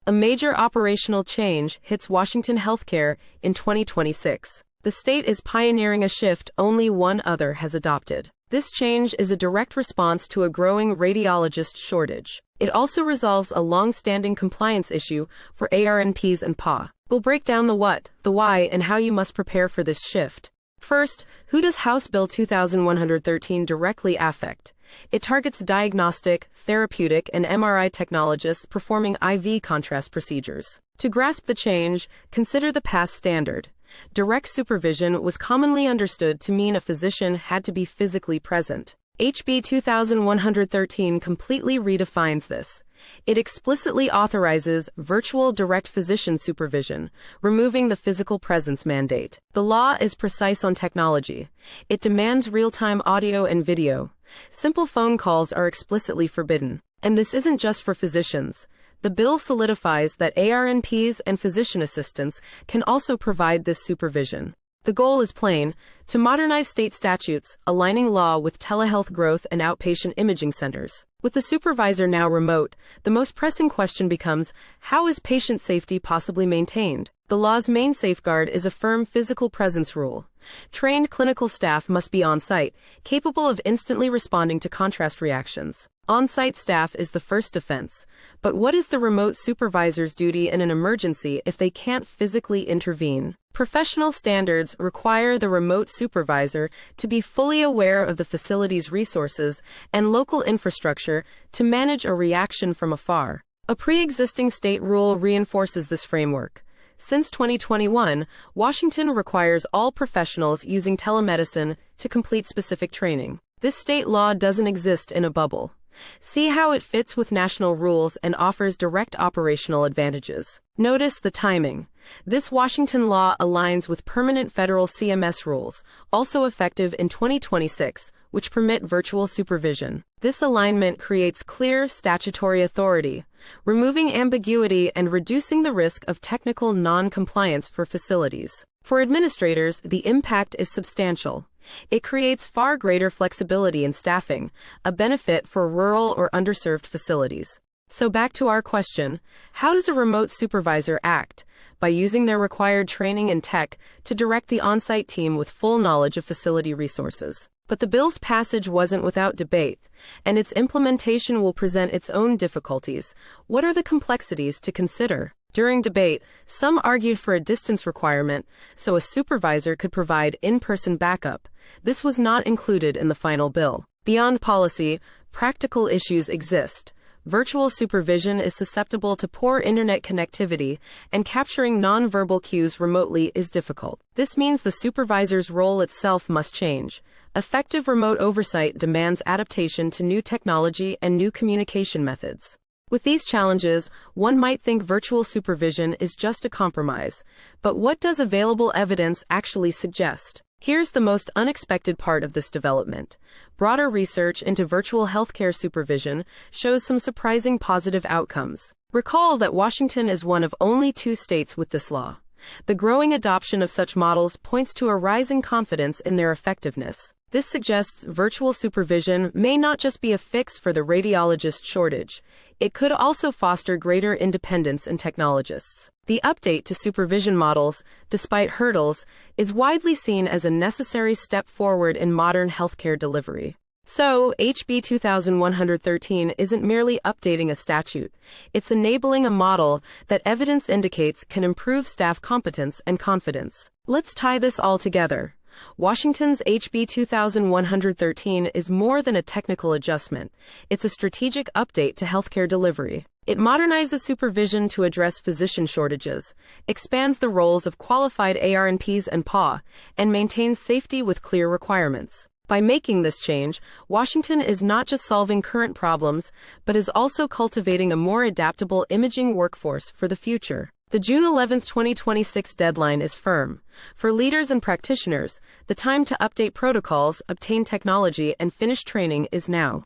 A major operational change hits Washington healthcare in 2026. The state is pioneering a shift only one other has adopted. This change is a direct response to a growing radiologist shortage. It also resolves a long-standing compliance issue for ARNPs and PA. We'll break down the what, the why, and how you must prepare for this shift. First, who does House Bill 2113 directly affect? It targets diagnostic, therapeutic, and MRI technologists performing IV contrast procedures. To grasp the change, consider the past standard. Direct supervision was commonly understood to mean a physician had to be physically present. HB 2113 completely redefines this. It explicitly authorizes virtual direct physician supervision, removing the physical presence mandate. The law is precise on technology. It demands real-time audio and video. Simple phone calls are explicitly forbidden. And this isn't just for physicians. The bill solidifies that ARNPs and physician assistants can also provide this supervision. The goal is plain: to modernize state statutes, aligning law with telehealth growth and outpatient imaging centers. With the supervisor now remote, the most pressing question becomes, how is patient safety possibly maintained? The law's main safeguard is a firm physical presence rule. Trained clinical staff must be on-site, capable of instantly responding to contrast reactions. On-site staff is the first defense. But what is the remote supervisor's duty in an emergency if they can't physically intervene? Professional standards require the remote supervisor to be fully aware of the facility's resources and local infrastructure to manage a reaction from afar. A pre-existing state rule reinforces this framework. Since 2021, Washington requires all professionals using telemedicine to complete specific training. This state law doesn't exist in a bubble. See how it fits with national rules and offers direct operational advantages. Notice the timing. This Washington law aligns with permanent federal CMS rules, also effective in 2026, which permit virtual supervision. This alignment creates clear statutory authority, removing ambiguity and reducing the risk of technical non-compliance for facilities. For administrators, the impact is substantial. It creates far greater flexibility in staffing, a benefit for rural or underserved facilities. So back to our question, how does a remote supervisor act? By using their required training and tech to direct the on-site team with full knowledge of facility resources. But the bill's passage wasn't without debate, and its implementation will present its own difficulties. What are the complexities to consider? During debate, some argued for a distance requirement, so a supervisor could provide in-person backup. This was not included in the final bill. Beyond policy, practical issues exist. Virtual supervision is susceptible to poor internet connectivity, and capturing nonverbal cues remotely is difficult. This means the supervisor's role itself must change. Effective remote oversight demands adaptation to new technology and new communication methods. With these challenges, one might think virtual supervision is just a compromise. But what does available evidence actually suggest? Here's the most unexpected part of this development. Broader research into virtual healthcare supervision shows some surprising positive outcomes. Recall that Washington is one of only 2 states with this law. The growing adoption of such models points to a rising confidence in their effectiveness. This suggests virtual supervision may not just be a fix for the radiologist shortage. It could also foster greater independence in technologists. The update to supervision models, despite hurdles, is widely seen as a necessary step forward in modern healthcare delivery. So, HB 2113 isn't merely updating a statute. It's enabling a model that evidence indicates can improve staff competence and confidence. Let's tie this all together. Washington's HB 2113 is more than a technical adjustment. It's a strategic update to healthcare delivery. It modernizes supervision to address physician shortages, expands the roles of qualified ARNPs and PA, and maintains safety with clear requirements. By making this change, Washington is not just solving current problems, but is also cultivating a more adaptable imaging workforce for the future. The June 11, 2026 deadline is firm. For leaders and practitioners, the time to update protocols, obtain technology, and finish training is now.